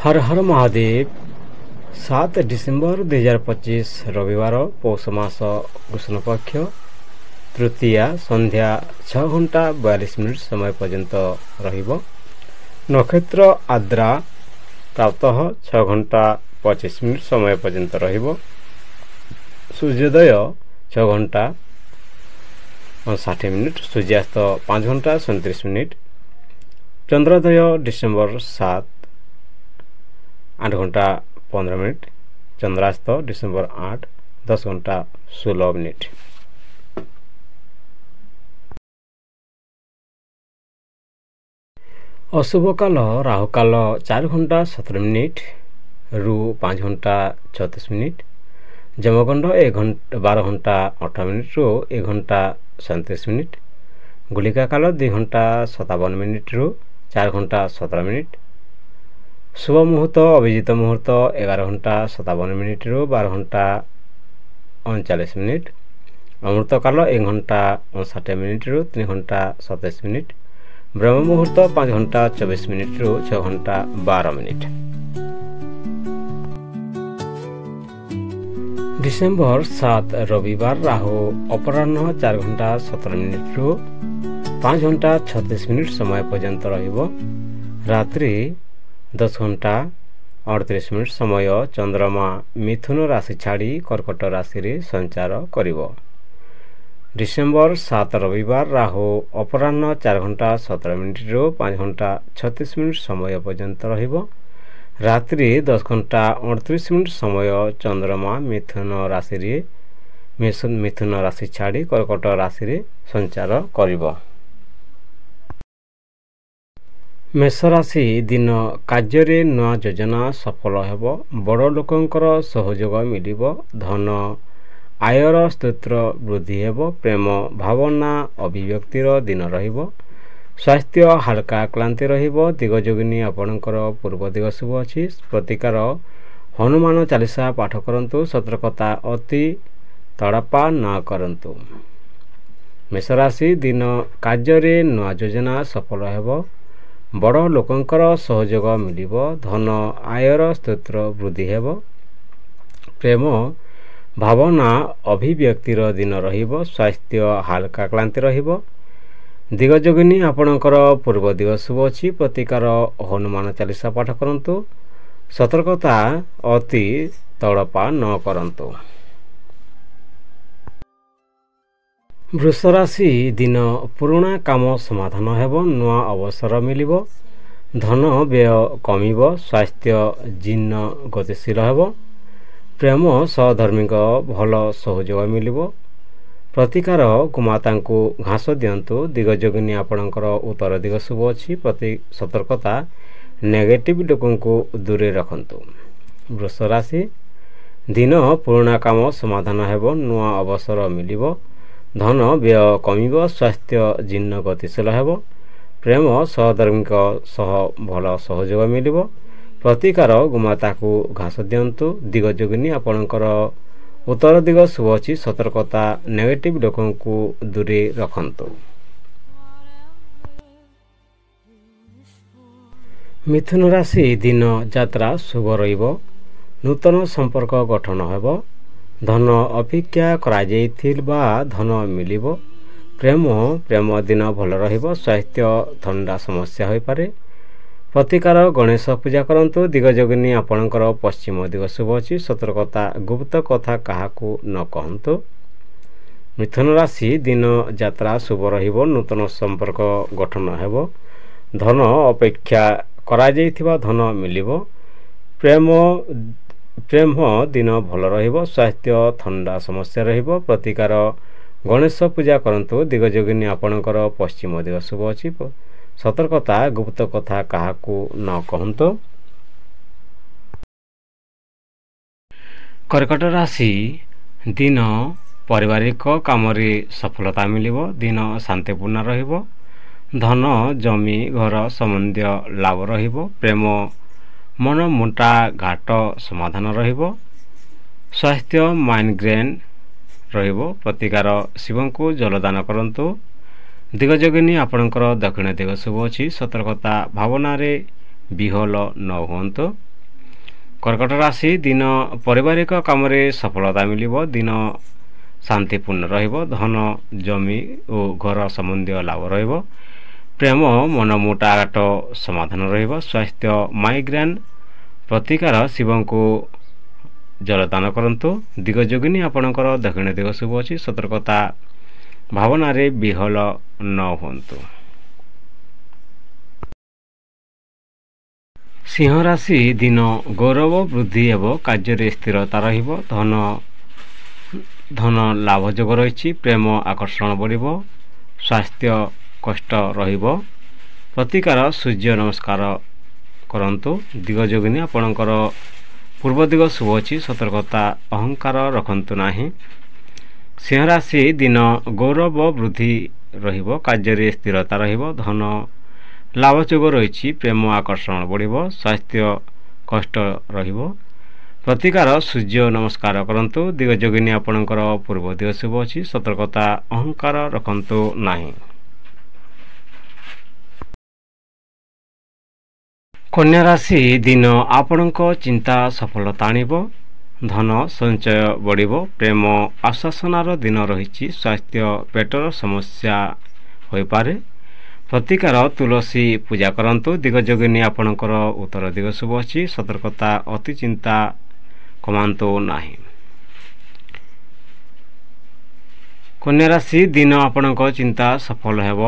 हर हर Mahadev. 7 December 2025 रविवार पौष मास कृष्ण पक्ष तृतीया संध्या 6 घंटा 42 मिनिट समय पर्यंत रहिबो। नक्षत्र आद्रा प्रातः 6 घंटा 25 मिनिट समय पर्यंत रहिबो। सूर्योदय 6 घंटा 59 मिनिट, सूर्यास्त 5 घंटा 37 मिनिट। चंद्रोदय डिसेम्बर 7 8 घंटा 15 मिनिट। चंद्रास्त डिसेम्बर 8 10 घंटा 16 मिनिट। अशुभ काल राहु काल 4 घंटा 17 मिनिट रु 5 घंटा 36 मिनिट। जमगंड 12 घंटा 18 मिनिट रु 1 घंटा 37 मिनिट। गुलिका काल 2 घंटा 57 मिनिट रु 4 घंटा 17 मिनिट। शुभ मुहूर्त अभिजित मुहूर्त 11 घंटा 57 मिनिट रु 12 घंटा 39 मिनिट। अमृत काल 1 घंटा 59 मिनिट रु 3 घंटा 27 मिनिट। ब्रह्म मुहूर्त 5 घंटा 24 मिनिट रु 6 घंटा 12 मिनिट। डिसेम्बर 7 रविवार राहु अपराह्न 4 घंटा 17 मिनिट रु 5 घंटा 36 मिनिट समय पर्यंत रहिबो। रात्रि 10 घंटा 38 मिनिट समय चंद्रमा मिथुन राशि छाड़ी कर्कट राशि रे संचार करिवो। डिसेम्बर 7 रविवार राहु अपराह्न 4 घंटा 17 मिनिट रु 5 घंटा 36 मिनिट समय पर्यंत रहिबो। रात्रि 10 घंटा 38 मिनिट समय चंद्रमा मिथुन राशि छाड़ी कर्कट राशि रे संचार करिवो। मेष राशि दिन कार्य नूआ योजना सफल हेबो। बड़ लोकंकर सहयोग मिलिबो। धन आयर स्तोत्र वृद्धि हेबो। प्रेम भावना अभिव्यक्तिर दिन रहिबो। स्वास्थ्य हल्का क्लांति रहिबो। दिगजोगिनी आपणकर पूर्व दिग शुभ अछि। प्रतिकार हनुमान चालीसा पाठ करंतु। सतर्कता अति तड़पा न करंतु। मेष राशि दिन कार्य नूआ योजना सफल हेबो। बड़ लोकंकर सहयोग मिलिबो। धन आयर स्तोत्र वृद्धि हेबो। प्रेम भावना अभिव्यक्तिर दिन रहिबो। स्वास्थ्य हल्का क्लांति रहिबो। दिगजोगिनी आपणकर पूर्व दिग शुभ अछि। प्रतिकार हनुमान चालीसा पाठ करंतु। सतर्कता अति तड़पा न करंतु। वृष राशि दिन पुराणा काम समाधान हेबो। नुआ अवसर मिलिबो। धन व्यय कमिबो। स्वास्थ्य जीर्ण गतिशील हेबो। प्रेम सहधर्मिक भल सहयोग मिलिबो। प्रतिकार गोमातांकु घास दियंतु। दिगजोगिनी आपणकर उत्तर दिग शुभ अछि। प्रति सतर्कता नेगेटिव लोकंकु दूरे रखंतु। वृष राशि दिन पुराणा काम समाधान हेबो। नुआ अवसर मिलिबो। धन व्यय कमिबो। स्वास्थ्य जीर्ण गतिशील हेबो। प्रेम सहधर्मिक सह भल सहयोग मिलिबो। प्रतिकार गोमाताकु घास दियंतु। दिगजोगिनी आपणकर उत्तर दिग शुभ अछि। सतर्कता नेगेटिव लोकंकु दूरे रखंतु। मिथुन राशि दिन यात्रा शुभ रहिबो। नूतन संपर्क गठन हेबो। धन अपेक्षा कराଯାଇथिबा धन मिलिबो। प्रेम दिन भल रहिबो। स्वास्थ्य थंडा समस्या होई पारे। प्रतिकार गणेश पूजा करंतु। दिगजोगिनी आपणकर पश्चिम दिग शुभ अछि। सतर्कता गुप्त कथा काहाकु न कहंतु। मिथुन राशि दिन यात्रा शुभ रहिबो। नूतन संपर्क गठन हेबो। धन अपेक्षा कराଯାଇथिबा धन मिलिबो। प्रेम दिन भल रहिबो। स्वास्थ्य थंडा समस्या रहिबो। प्रतिकार गणेश पूजा करंतु। दिगजोगिनी आपणकर पश्चिम दिग शुभ अछि। सतर्कता गुप्त कथा काहाकु न कहंतु। कर्कट राशि दिन पारिवारिक काम रे सफलता मिलिबो। दिन शांतिपूर्ण रहिबो। धन जमी घर संबंधी लाभ रहिबो। प्रेम मन मुंटा घाट समाधान रहिबो। स्वास्थ्य माइग्रेन रहिबो। प्रतिकार शिवंकु जलदान करंतु। दिगजोगिनी आपणकर दक्षिण दिग शुभ अछि। सतर्कता भावना रे विहल न हुअन्तु। कर्कट राशि दिन पारिवारिक काम सफलता मिलिब दिन शांतिपूर्ण रहिब धन जमी और घर संबंधी लाभ रहिब प्रेम मनमुटाघाट समाधान रहिब स्वास्थ्य माइग्रेन प्रतिकार शिव को जलदान करंतु दिगजोगिनी आपणकर दक्षिण दिग शुभ अच्छी सतर्कता भावना रे विहल न हुंतु। सिंह राशि दिन गौरव वृद्धि एवं कार्य स्थिरता रहिब धन लाभ जोग रही प्रेम आकर्षण बढ़िब स्वास्थ्य कष्ट रहिब प्रतिकार सूर्य नमस्कार करंतु दिगजोगिनी आपणकर पूर्व दिग शुभ अच्छी सतर्कता अहंकार रखंतु नाही। सिंह राशि दिन गौरव वृद्धि रहिब कार्य स्थिरता रहिब धन लाभ जोग रही प्रेम आकर्षण बढ़िब स्वास्थ्य कष्ट रहिब प्रतिकार सूर्य नमस्कार करंतु दिगजोगिनी आपणकर पूर्व दिग शुभ अच्छी सतर्कता अहंकार रखंतु नाही। कन्या राशि दिन आपणक चिंता सफलता आनिब धन संचय बढ़िब प्रेम आश्वासनार दिन रही स्वास्थ्य पेटर समस्या हो पारे प्रतिकार तुलसी पूजा करंतु दिगजोगिनी आपणकर उत्तर दिग शुभ अच्छी सतर्कता अति चिंता कमांतु नाही। कन्या राशि दिन आपणक चिंता सफल हेब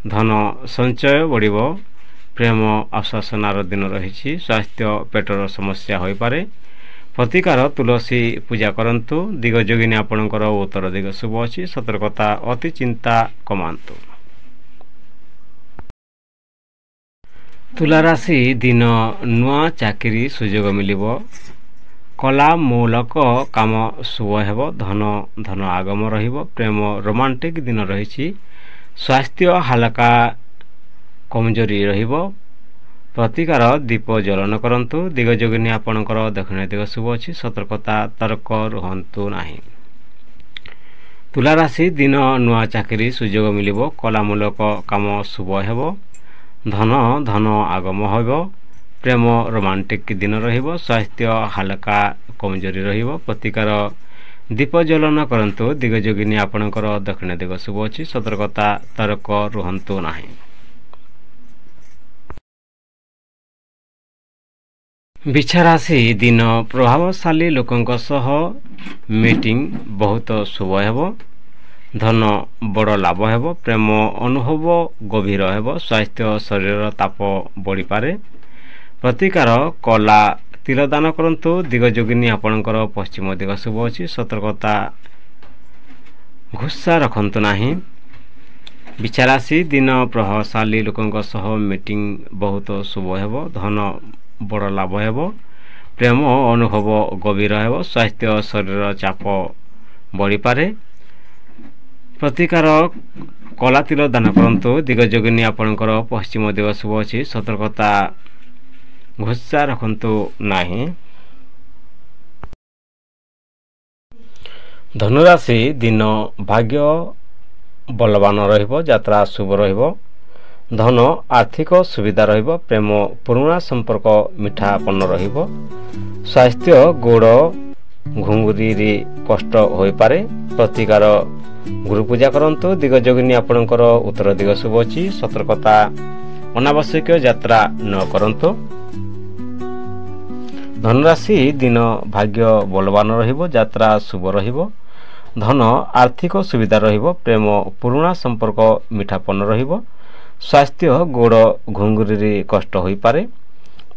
धन संचय बढ़िब प्रेम आश्वासनार दिन रही स्वास्थ्य पेटर समस्या हो पारे प्रतिकार तुलसी पूजा करंतु दिगजोगिनी आपणकर उत्तर दिग शुभ अच्छी सतर्कता अति चिंता कमांतु। तुला राशि दिन नुआ चाकरी सुजोग मिलिब कला मूलक काम शुभ हेब धन आगम रहिब प्रेम रोमांटिक दिन रही स्वास्थ्य हालका कमजोरी रहिब प्रतिकार दीप जलन करंतु दिगजोगिनी आपणकर दक्षिण दिग शुभ अच्छी सतर्कता तर्क रुहंतु नाही। तुला राशि दिन नुआ चाकरी सुजोग मिलिब कलामूलक काम शुभ हेब धन आगम होब प्रेम रोमांटिक दिन रहिब स्वास्थ्य हालका कमजोरी रहिब प्रतिकार दीप जलन करंतु दिगजोगिनी आपणकर दक्षिण दिग शुभ अच्छी सतर्कता तर्क रुहंतु नाही। बिछा राशि दिन प्रभावशाली लोकंक सह मीटिंग बहुत शुभ हेब धन बड़ लाभ हेब प्रेम अनुभव गभीर हेब स्वास्थ्य शरीर ताप बढ़ी पारे प्रतिकार कला तिलदान करंतु दिगजोगिनी आपणकर पश्चिम दिग शुभ अच्छी सतर्कता घुस्सा रखंतु नाही। बिछा राशि दिन प्रभावशाली लोकंक सह मीटिंग बहुत शुभ हेब धन बड़ लाभ हेब प्रेम अनुभव गभीर हेब स्वास्थ्य शरीर चाप बढ़ी पारे प्रतिकार कला तिल दान करंतु दिगजोगिनी आपणकर पश्चिम दिग शुभ अच्छी सतर्कता घुस्सा रखंतु नाही। धनुराशि दिन भाग्य बलवान रहिब यात्रा शुभ रहिब धन आर्थिक सुविधा रहिब प्रेम पुराणा संपर्क मिठापन रहिब स्वास्थ्य गोड़ घुंगुरी रे कष्ट होई पारे प्रतिकार गुरु पूजा करंतु दिगजोगिनी आपणकर उत्तर दिग शुभ अच्छी सतर्कता अनावश्यक यात्रा न करंतु। धनुराशि दिन भाग्य बलवान रहिब यात्रा शुभ रहिब धन आर्थिक सुविधा रहिब प्रेम पुराणा संपर्क मिठापन रहिब स्वास्थ्य गोड़ घुंगुरी रे कष्ट होई पारे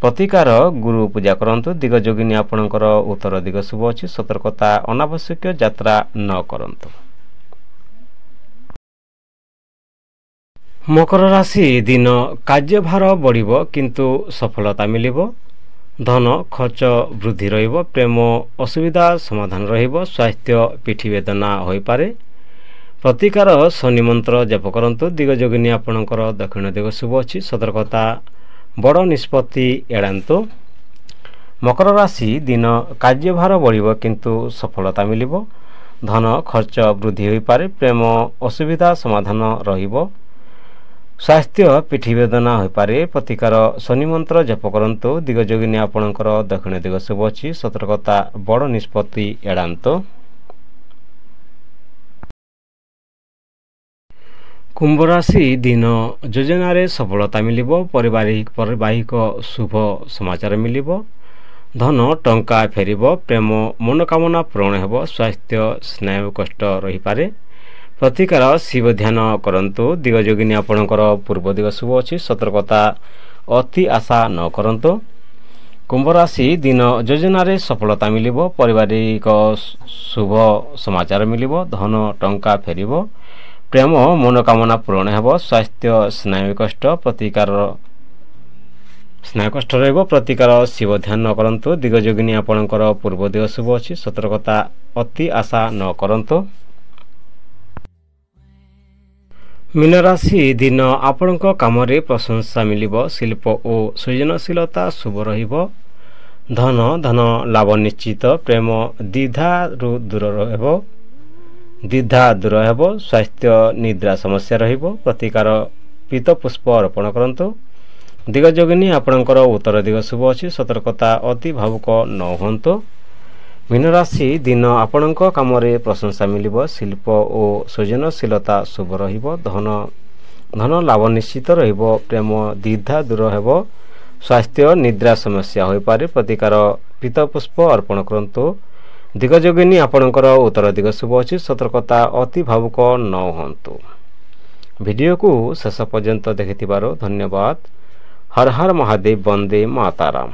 प्रतिकार गुरु पूजा करंतु दिगजोगिनी आपणकर उत्तर दिग शुभ अच्छी सतर्कता अनावश्यक यात्रा न करंतु। मकर राशि दिन कार्यभार बढ़िब किंतु सफलता मिलिब धन खर्च वृद्धि रहिब प्रेम असुविधा समाधान रहिब स्वास्थ्य पिठी वेदना होई पारे प्रतिकार शनि मंत्र जप करंतु दिगजोगिनी आपणकर दक्षिण दिग शुभ अच्छी सतर्कता बड़ निष्पत्ति एड़ांतु। मकर राशि दिन कार्यभार बढ़िब किंतु सफलता मिलिब धन खर्च वृद्धि होई पारे प्रेम असुविधा समाधान रहिब स्वास्थ्य पिठी वेदना हो पारे प्रतिकार शनि मंत्र जप करंतु दिगजोगिनी आपणकर दक्षिण दिग शुभ अछि सतर्कता बड़ निष्पत्ति एड़ांतो। कुंभ राशि दिन योजन सफलता मिलिबो पारिवारिक शुभ समाचार मिलिबो धन टंका फेरिबो प्रेम मनोकामना पूर्ण हेबो स्वास्थ्य स्नायु कष्ट रही पारे प्रतिकार शिव ध्यान करंतु दिगजोगिनी आपणकर पूर्व दिग शुभ अछि सतर्कता अति आशा न करंतु। कुंभ राशि दिन योजन सफलता मिलिबो पारिवारिक शुभ समाचार मिलिबो धन टंका फेरिबो प्रेम मनोकामना पूर्ण हेबो स्वास्थ्य स्नायु कष्ट रहिबो प्रतिकार शिव ध्यान करंतु दिगजोगिनी आपणकर पूर्व दिग शुभ अछि सतर्कता अति आशा न करंतु। मीन राशि दिन आपणक काम प्रशंसा मिलिबो शिल्प और सृजनशीलता शुभ रहिबो धन लाभ निश्चित प्रेम द्विधा दूर हेबो स्वास्थ्य निद्रा समस्या रहिबो प्रतिकार पीत पुष्प अर्पण करंतु दिगजोगिनी आपणकर उत्तर दिग शुभ अछि सतर्कता अति भावुक न हुंतु। मीन राशि दिन आपणक काम प्रशंसा मिलिबो शिल्प और सृजनशीलता शुभ रहिबो धन लाभ निश्चित रहिबो प्रेम द्विधा दूर हेबो स्वास्थ्य निद्रा समस्या होई पारे प्रतिकार पीत पुष्प अर्पण करंतु दिगजोगिनी आपणकर उत्तर दिग शुभ अछि सतर्कता अति भावुक न हुंतु। वीडियो को शेष पर्यंत देखिथिबारो धन्यवाद। हर हर महादेव वंदे मातरम।